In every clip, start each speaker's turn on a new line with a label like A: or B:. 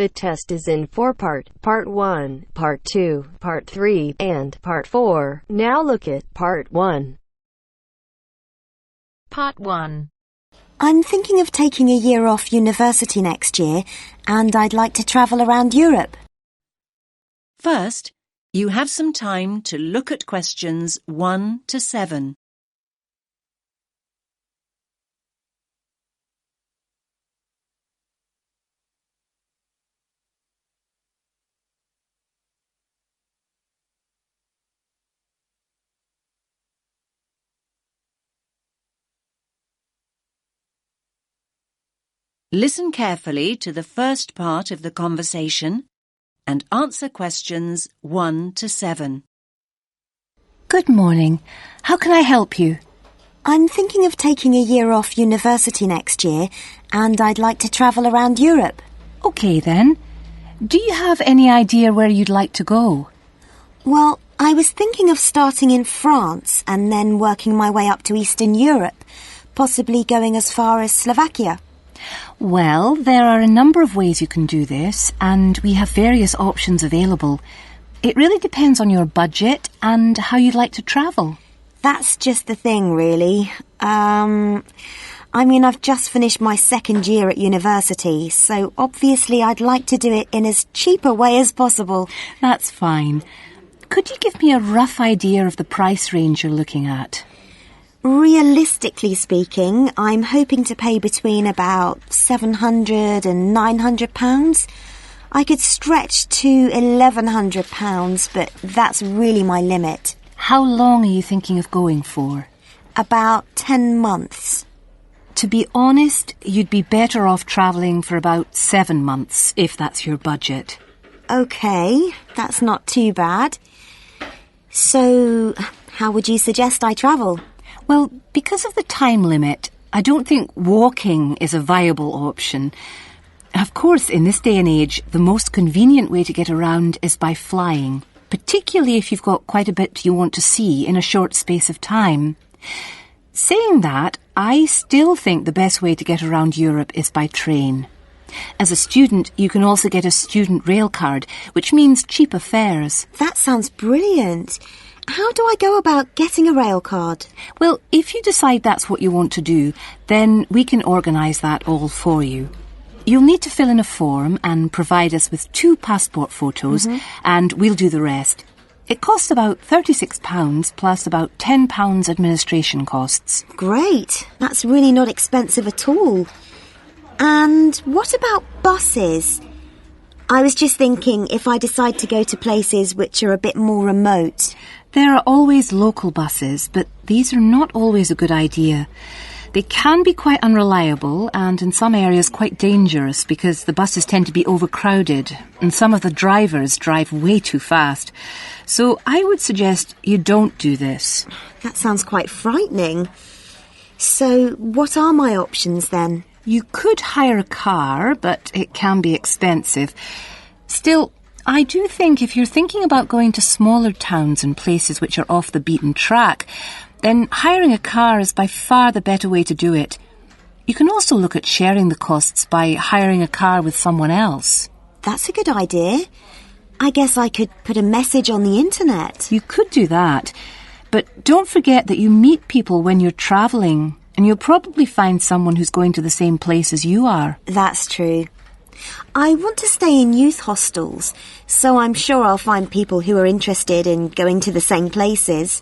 A: The test is in 4 parts: Part 1, Part 2, Part 3, and Part 4. Now look at Part 1.
B: Part 1.
C: I'm thinking of taking a year off university next year, and I'd like to travel around Europe.
D: First, you have some time to look at questions 1 to 7. Listen carefully to the first part of the conversation and answer questions 1 to 7.
E: Good morning. How can I help you?
C: I'm thinking of taking a year off university next year, and I'd like to travel around Europe.
E: OK then. Do you have any idea where you'd like to go?
C: Well, I was thinking of starting in France and then working my way up to Eastern Europe, possibly going as far as Slovakia.
E: Well, there are a number of ways you can do this, and we have various options available. It really depends on your budget and how you'd like to travel.
C: That's just the thing, really. I've just finished my second year at university, so obviously I'd like to do it in as cheap a way as possible.
E: That's fine. Could you give me a rough idea of the price range you're looking at?
C: Realistically speaking, I'm hoping to pay between about £700 and £900. I could stretch to £1,100, but that's really my limit.
E: How long are you thinking of going for?
C: About 10 months.
E: To be honest, you'd be better off travelling for about 7 months, if that's your budget.
C: OK, that's not too bad. So, how would you suggest I travel?
E: Well, because of the time limit, I don't think walking is a viable option. Of course, in this day and age, the most convenient way to get around is by flying, particularly if you've got quite a bit you want to see in a short space of time. Saying that, I still think the best way to get around Europe is by train. As a student, you can also get a student rail card, which means cheaper fares.
C: That sounds brilliant. How do I go about getting a rail card?
E: Well, if you decide that's what you want to do, then we can organise that all for you. You'll need to fill in a form and provide us with 2 passport photos, and we'll do the rest. It costs about £36 plus about £10 administration costs.
C: Great. That's really not expensive at all. And what about buses? I was just thinking if I decide to go to places which are a bit more remote.
E: There are always local buses, but these are not always a good idea. They can be quite unreliable and in some areas quite dangerous because the buses tend to be overcrowded and some of the drivers drive way too fast. So I would suggest you don't do this.
C: That sounds quite frightening. So what are my options then?
E: You could hire a car, but it can be expensive. Still, I do think if you're thinking about going to smaller towns and places which are off the beaten track, then hiring a car is by far the better way to do it. You can also look at sharing the costs by hiring a car with someone else.
C: That's a good idea. I guess I could put a message on the internet.
E: You could do that, but don't forget that you meet people when you're travelling, and you'll probably find someone who's going to the same place as you are.
C: That's true. I want to stay in youth hostels, so I'm sure I'll find people who are interested in going to the same places.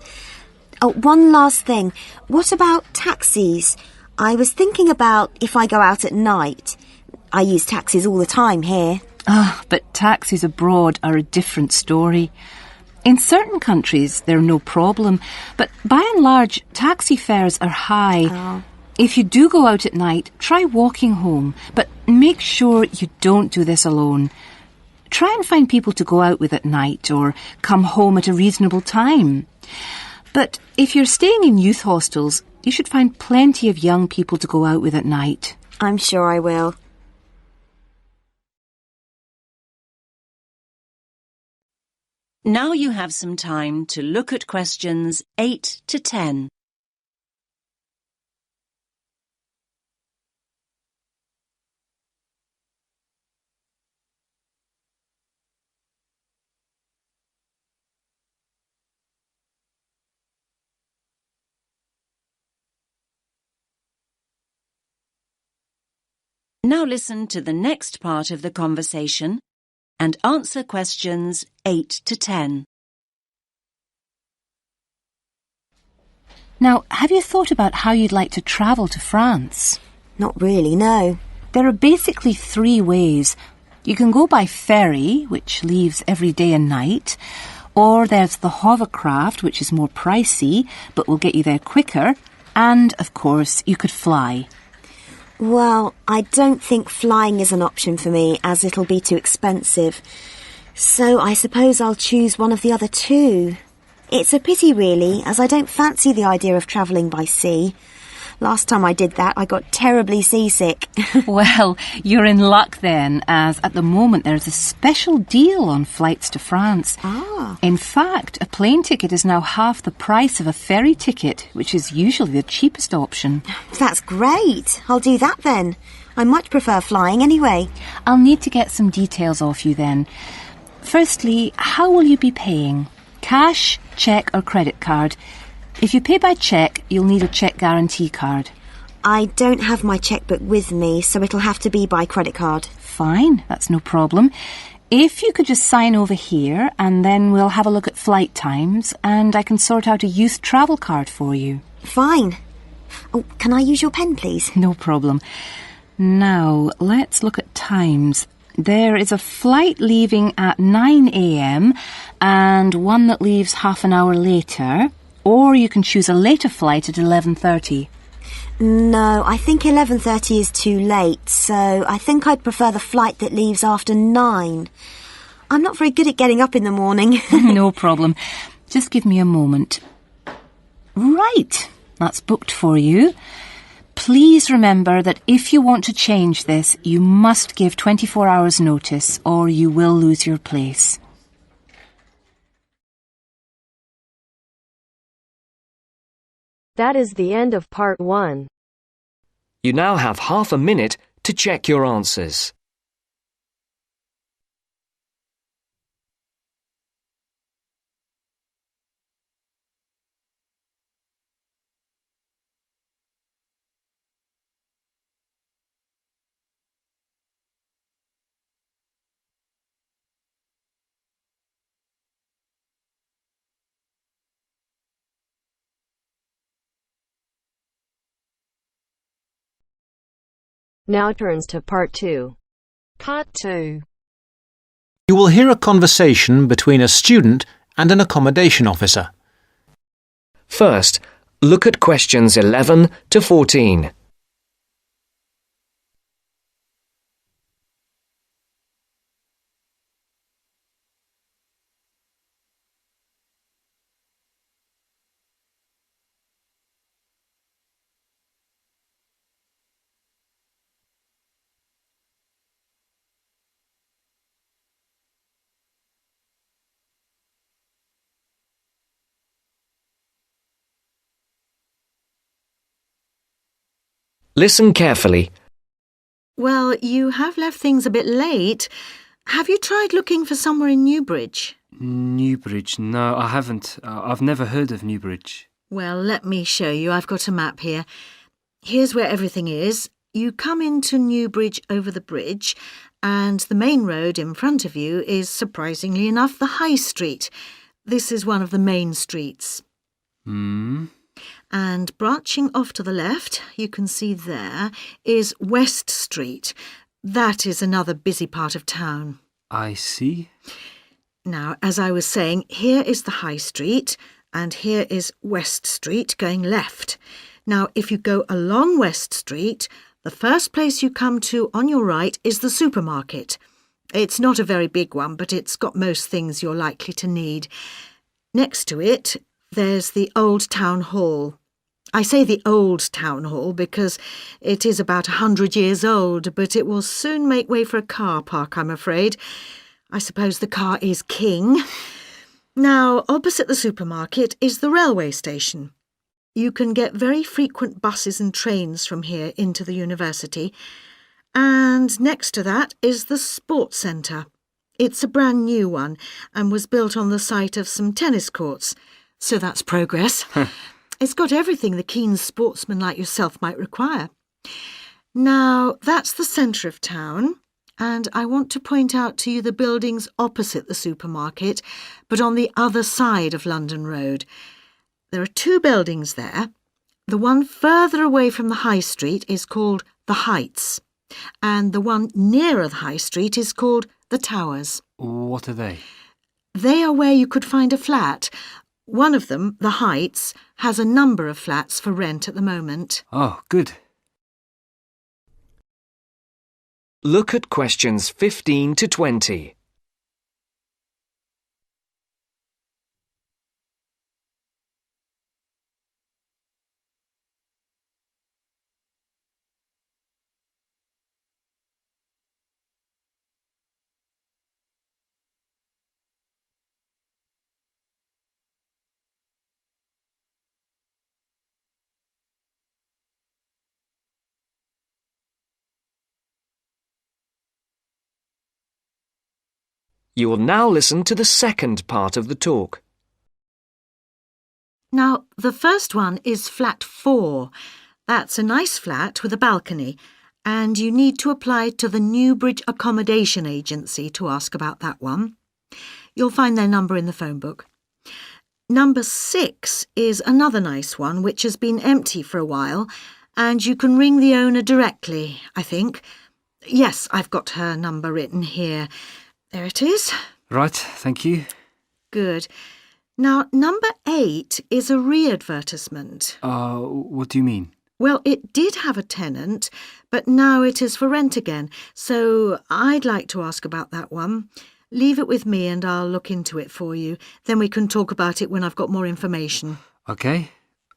C: Oh, one last thing. What about taxis? I was thinking about if I go out at night. I use taxis all the time here.
E: But taxis abroad are a different story. In certain countries, they're no problem, but by and large, taxi fares are high.
C: Oh.
E: If you do go out at night, try walking home, but make sure you don't do this alone. Try and find people to go out with at night or come home at a reasonable time. But if you're staying in youth hostels, you should find plenty of young people to go out with at night.
C: I'm sure I will.
D: Now you have some time to look at questions 8 to 10. Now listen to the next part of the conversation and answer questions 8 to 10.
E: Now, have you thought about how you'd like to travel to France?
C: Not really, no.
E: There are basically 3 ways. You can go by ferry, which leaves every day and night, or there's the hovercraft, which is more pricey, but will get you there quicker, and, of course, you could fly.
C: Well, I don't think flying is an option for me, as it'll be too expensive. So I suppose I'll choose one of the other 2. It's a pity, really, as I don't fancy the idea of travelling by sea. Last time I did that, I got terribly seasick.
E: Well, you're in luck then, as at the moment there's a special deal on flights to France.
C: Ah.
E: In fact, a plane ticket is now half the price of a ferry ticket, which is usually the cheapest option.
C: That's great. I'll do that then. I much prefer flying anyway.
E: I'll need to get some details off you then. Firstly, how will you be paying? Cash, cheque or credit card? If you pay by cheque, you'll need a cheque guarantee card.
C: I don't have my chequebook with me, so it'll have to be by credit card.
E: Fine, that's no problem. If you could just sign over here, and then we'll have a look at flight times, and I can sort out a youth travel card for you.
C: Fine. Oh, can I use your pen, please?
E: No problem. Now, let's look at times. There is a flight leaving at 9 a.m. and one that leaves half an hour later, or you can choose a later flight at 11:30.
C: No, I think 11:30 is too late, so I think I'd prefer the flight that leaves after 9. I'm not very good at getting up in the morning.
E: No problem. Just give me a moment. Right, that's booked for you. Please remember that if you want to change this, you must give 24 hours notice or you will lose your place.
A: That is the end of part 1.
B: You now have half a minute to check your answers.
A: Now turns to part 2. Part 2.
F: You will hear a conversation between a student and an accommodation officer.
B: First, look at questions 11 to 14. Listen carefully.
G: Well, you have left things a bit late. Have you tried looking for somewhere in Newbridge?
H: Newbridge? No, I haven't. I've never heard of Newbridge.
G: Well, let me show you. I've got a map here. Here's where everything is. You come into Newbridge over the bridge, and the main road in front of you is, surprisingly enough, the High Street. This is one of the main streets. And branching off to the left, you can see there, is West Street. That is another busy part of town.
H: I see.
G: Now, as I was saying, here is the High Street, and here is West Street going left. Now, if you go along West Street, the first place you come to on your right is the supermarket. It's not a very big one, but it's got most things you're likely to need. Next to it, there's the Old Town Hall. I say the Old Town Hall because it is about 100 years old, but it will soon make way for a car park, I'm afraid. I suppose the car is king. Now, opposite the supermarket is the railway station. You can get very frequent buses and trains from here into the university. And next to that is the sports centre. It's a brand new one and was built on the site of some tennis courts. So that's progress. It's got everything the keen sportsman like yourself might require. Now, that's the centre of town, and I want to point out to you the buildings opposite the supermarket, but on the other side of London Road. There are two buildings there. The one further away from the High Street is called the Heights, and the one nearer the High Street is called the Towers.
H: What are they?
G: They are where you could find a flat. One of them, the Heights, has a number of flats for rent at the moment.
H: Oh, good.
B: Look at questions 15 to 20. You will now listen to the second part of the talk.
G: Now, the first one is flat 4. That's a nice flat with a balcony, and you need to apply to the Newbridge Accommodation Agency to ask about that one. You'll find their number in the phone book. Number 6 is another nice one which has been empty for a while, and you can ring the owner directly, I think. Yes, I've got her number written here. There it is.
H: Right, thank you.
G: Good. Now, number 8 is a re-advertisement.
H: What do you mean?
G: Well, it did have a tenant, but now it is for rent again, so I'd like to ask about that one. Leave it with me and I'll look into it for you. Then we can talk about it when I've got more information.
H: OK.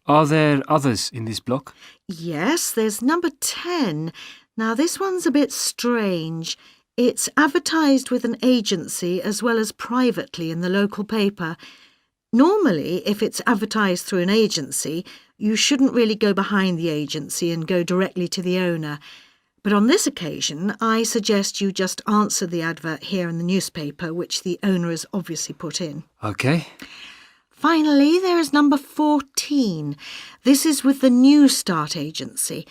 H: Are there others in this block?
G: Yes, there's number 10. Now, this one's a bit strange. It's advertised with an agency as well as privately in the local paper. Normally, if it's advertised through an agency, you shouldn't really go behind the agency and go directly to the owner. But on this occasion, I suggest you just answer the advert here in the newspaper, which the owner has obviously put in.
H: OK.
G: Finally, there is number 14. This is with the New Start agency.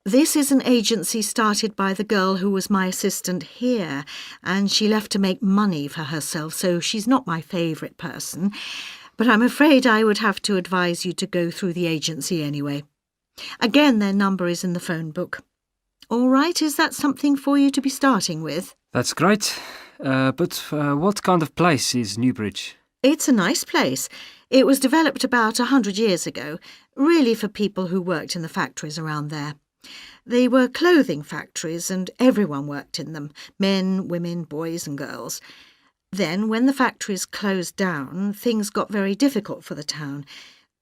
G: This is an agency started by the girl who was my assistant here, and she left to make money for herself, so she's not my favourite person. But I'm afraid I would have to advise you to go through the agency anyway. Again, their number is in the phone book. All right, is that something for you to be starting with?
H: That's great. But what kind of place is Newbridge?
G: It's a nice place. It was developed about 100 years ago, really for people who worked in the factories around there. They were clothing factories and everyone worked in them, men, women, boys and girls. Then, when the factories closed down, things got very difficult for the town.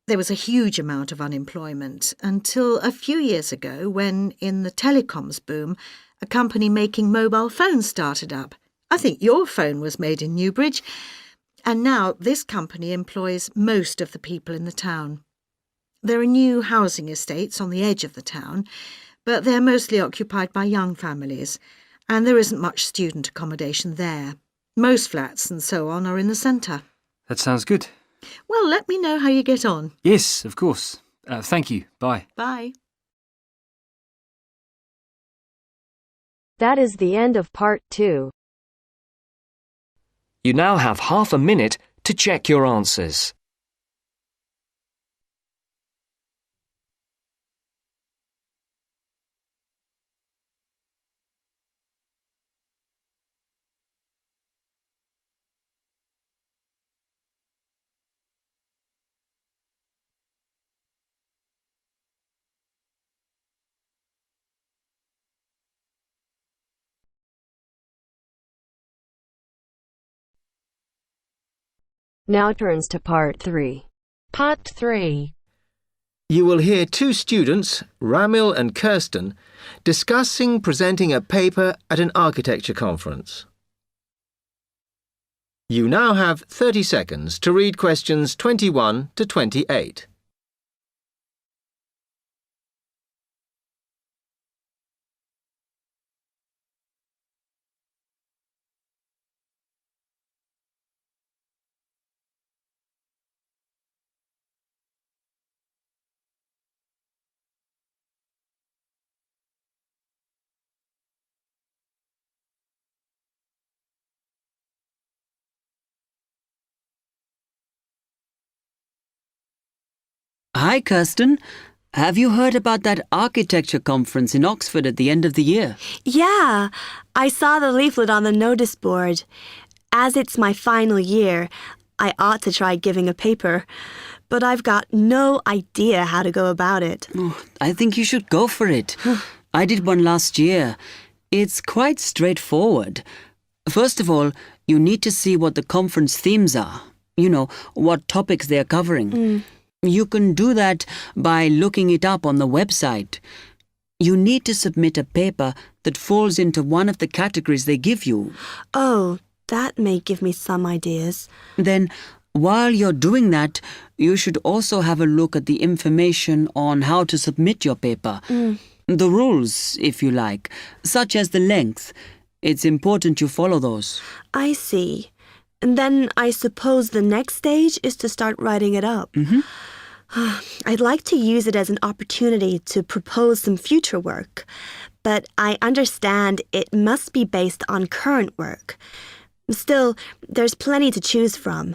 G: There was a huge amount of unemployment until a few years ago when, in the telecoms boom, a company making mobile phones started up. I think your phone was made in Newbridge. And now this company employs most of the people in the town. There are new housing estates on the edge of the town, but they're mostly occupied by young families, and there isn't much student accommodation there. Most flats and so on are in the centre.
H: That sounds good.
G: Well, let me know how you get on.
H: Yes, of course. Thank you. Bye.
G: Bye.
A: That is the end of part 2.
B: You now have half a minute to check your answers.
A: Now turns to part 3. Part 3.
I: You will hear two students, Ramil and Kirsten, discussing presenting a paper at an architecture conference. You now have 30 seconds to read questions 21 to 28.
J: Hi, Kirsten. Have you heard about that architecture conference in Oxford at the end of the year?
C: Yeah, I saw the leaflet on the notice board. As it's my final year, I ought to try giving a paper, but I've got no idea how to go about it.
J: Oh, I think you should go for it. I did one last year. It's quite straightforward. First of all, you need to see what the conference themes are. You know, what topics they are covering. You can do that by looking it up on the website. You need to submit a paper that falls into one of the categories they give you.
C: Oh, that may give me some ideas.
J: Then, while you're doing that, you should also have a look at the information on how to submit your paper. The rules, if you like, such as the length. It's important you follow those.
C: I see. And then I suppose the next stage is to start writing it up. I'd like to use it as an opportunity to propose some future work, but I understand it must be based on current work. Still, there's plenty to choose from.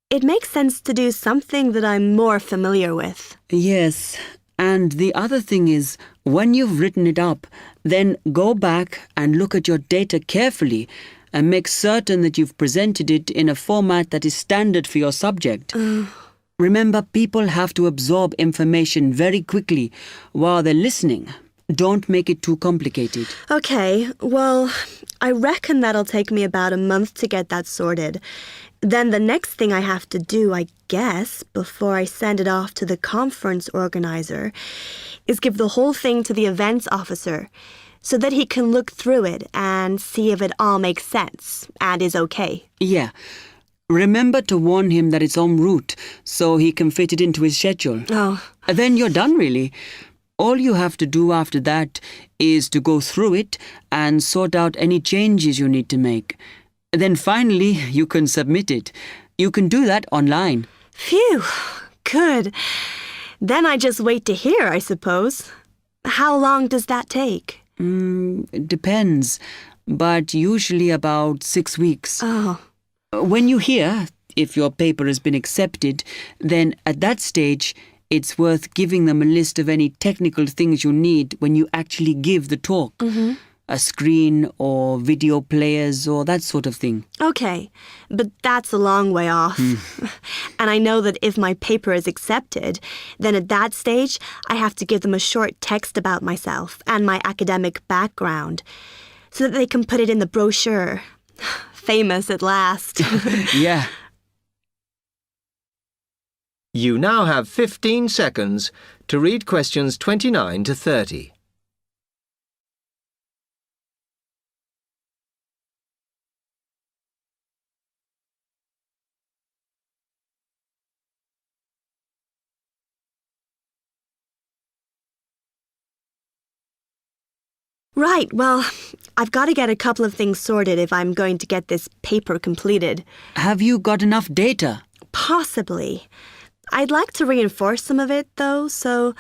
C: It makes sense to do something that I'm more familiar with.
J: Yes, and the other thing is, when you've written it up, then go back and look at your data carefully and make certain that you've presented it in a format that is standard for your subject. Remember, people have to absorb information very quickly while they're listening. Don't make it too complicated.
C: Okay, well, I reckon that'll take me about a month to get that sorted. Then the next thing I have to do, I guess, before I send it off to the conference organizer, is give the whole thing to the events officer so that he can look through it and see if it all makes sense and is okay.
J: Yeah. Remember to warn him that it's en route so he can fit it into his schedule.
C: Oh.
J: Then you're done, really. All you have to do after that is to go through it and sort out any changes you need to make. Then finally, you can submit it. You can do that online.
C: Phew, good. Then I just wait to hear, I suppose. How long does that take?
J: It depends, but usually about 6 weeks.
C: Oh.
J: When you hear if your paper has been accepted, then at that stage, it's worth giving them a list of any technical things you need when you actually give the talk. A screen or video players or that sort of thing.
C: Okay, but that's a long way off. And I know that if my paper is accepted, then at that stage, I have to give them a short text about myself and my academic background so that they can put it in the brochure. Famous at last.
J: Yeah.
I: You now have 15 seconds to read questions 29 to 30.
C: Right, well, I've got to get a couple of things sorted if I'm going to get this paper completed.
J: Have you got enough data?
C: Possibly. I'd like to reinforce some of it, though, so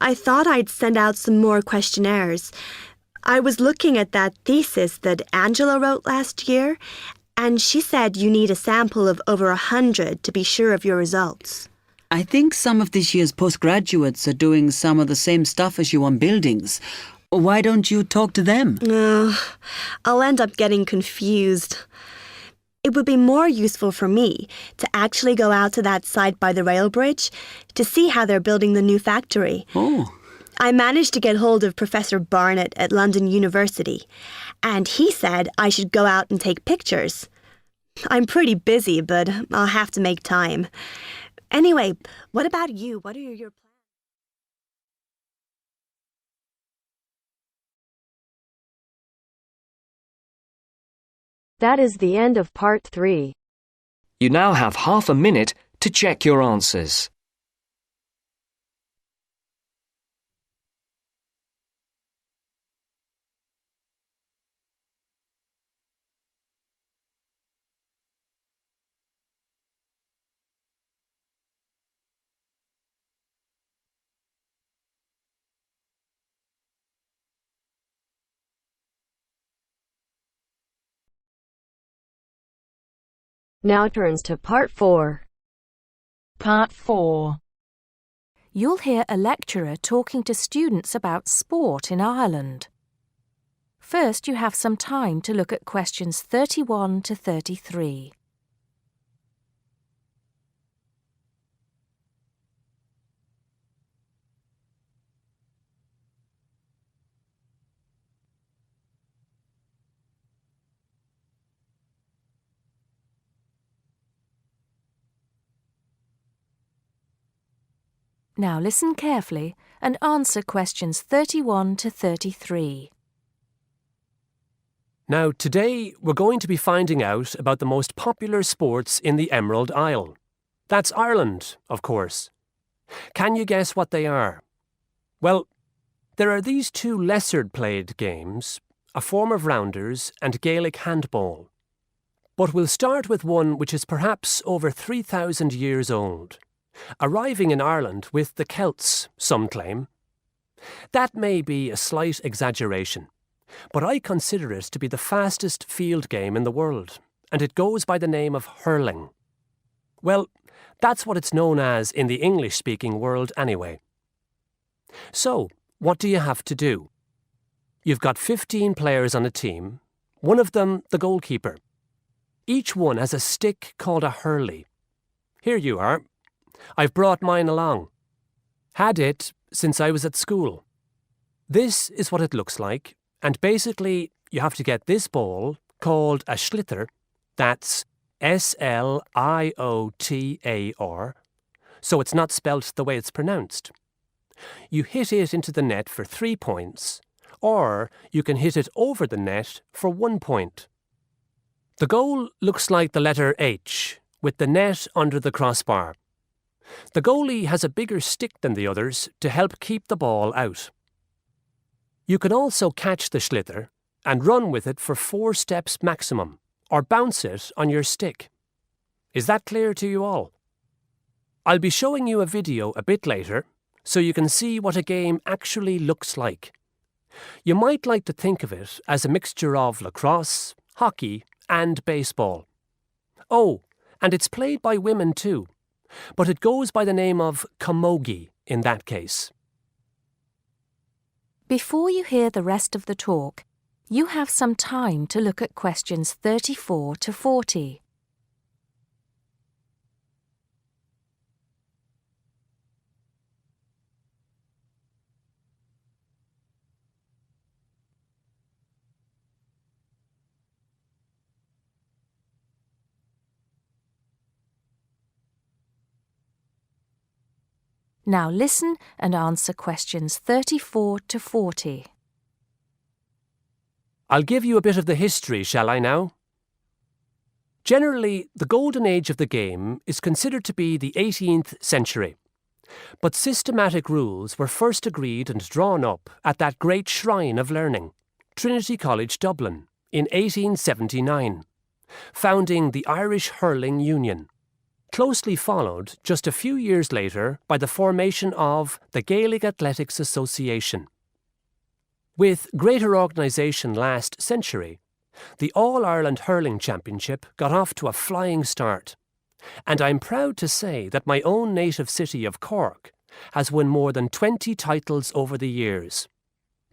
C: I thought I'd send out some more questionnaires. I was looking at that thesis that Angela wrote last year, and she said you need a sample of over 100 to be sure of your results.
J: I think some of this year's postgraduates are doing some of the same stuff as you on buildings. Why don't you talk to them?
C: I'll end up getting confused. It would be more useful for me to actually go out to that site by the rail bridge to see how they're building the new factory.
J: Oh.
C: I managed to get hold of Professor Barnett at London University, and he said I should go out and take pictures. I'm pretty busy, but I'll have to make time. Anyway, what about you? What are your plans?
A: That is the end of part 3.
B: You now have half a minute to check your answers.
A: Now turns to part 4.
K: Part 4. you'll hear a lecturer talking to students about sport in Ireland. First, you have some time to look at questions 31 to 33. Now listen carefully and answer questions 31 to 33.
L: Now, today we're going to be finding out about the most popular sports in the Emerald Isle. That's Ireland, of course. Can you guess what they are? Well, there are these two lesser-played games, a form of rounders and Gaelic handball. But we'll start with one which is perhaps over 3,000 years old, arriving in Ireland with the Celts, some claim. That may be a slight exaggeration, but I consider it to be the fastest field game in the world, and it goes by the name of hurling. Well, that's what it's known as in the English-speaking world anyway. So, what do you have to do? You've got 15 players on a team, one of them the goalkeeper. Each one has a stick called a hurley. Here you are. I've brought mine along. Had it since I was at school. This is what it looks like, and basically you have to get this ball, called a sliotar, that's S-L-I-O-T-A-R, so it's not spelt the way it's pronounced. You hit it into the net for 3 points, or you can hit it over the net for 1 point. The goal looks like the letter H, with the net under the crossbar. The goalie has a bigger stick than the others to help keep the ball out. You can also catch the sliotar and run with it for 4 steps maximum, or bounce it on your stick. Is that clear to you all? I'll be showing you a video a bit later, so you can see what a game actually looks like. You might like to think of it as a mixture of lacrosse, hockey, and baseball. Oh, and it's played by women too, but it goes by the name of camogie in that case.
K: Before you hear the rest of the talk, you have some time to look at questions 34 to 40. Now listen and answer questions 34 to 40.
L: I'll give you a bit of the history, shall I now? Generally, the golden age of the game is considered to be the 18th century. But systematic rules were first agreed and drawn up at that great shrine of learning, Trinity College Dublin, in 1879, founding the Irish Hurling Union, closely followed just a few years later by the formation of the Gaelic Athletics Association. With greater organisation last century, the All-Ireland Hurling Championship got off to a flying start, and I'm proud to say that my own native city of Cork has won more than 20 titles over the years.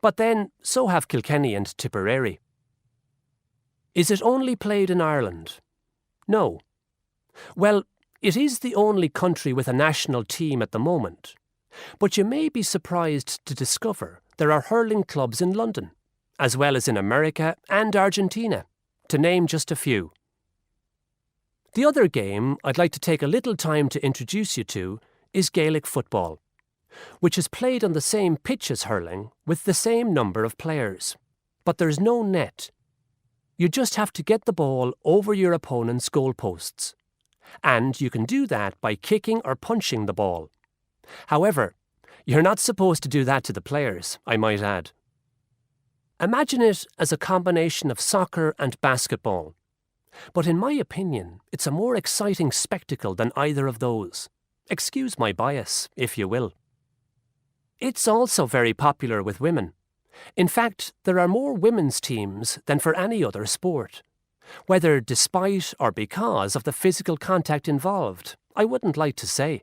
L: But then, so have Kilkenny and Tipperary. Is it only played in Ireland? No. Well, it is the only country with a national team at the moment, but you may be surprised to discover there are hurling clubs in London, as well as in America and Argentina, to name just a few. The other game I'd like to take a little time to introduce you to is Gaelic football, which is played on the same pitch as hurling with the same number of players, but there's no net. You just have to get the ball over your opponent's goalposts. And you can do that by kicking or punching the ball. However, you're not supposed to do that to the players, I might add. Imagine it as a combination of soccer and basketball. But in my opinion, it's a more exciting spectacle than either of those. Excuse my bias, if you will. It's also very popular with women. In fact, there are more women's teams than for any other sport. Whether despite or because of the physical contact involved, I wouldn't like to say.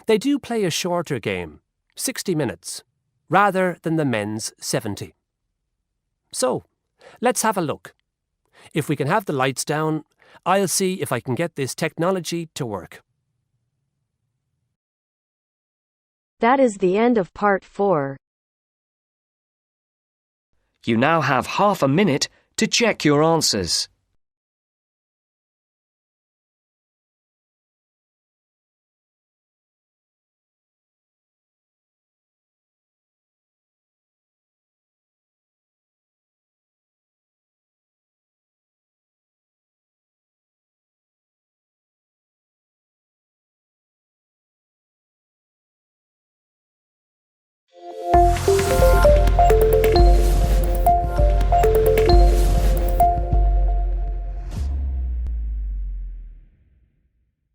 L: They do play a shorter game, 60 minutes, rather than the men's 70. So, let's have a look. If we can have the lights down, I'll see if I can get this technology to work.
A: That is the end of part 4.
B: You now have half a minute to check your answers.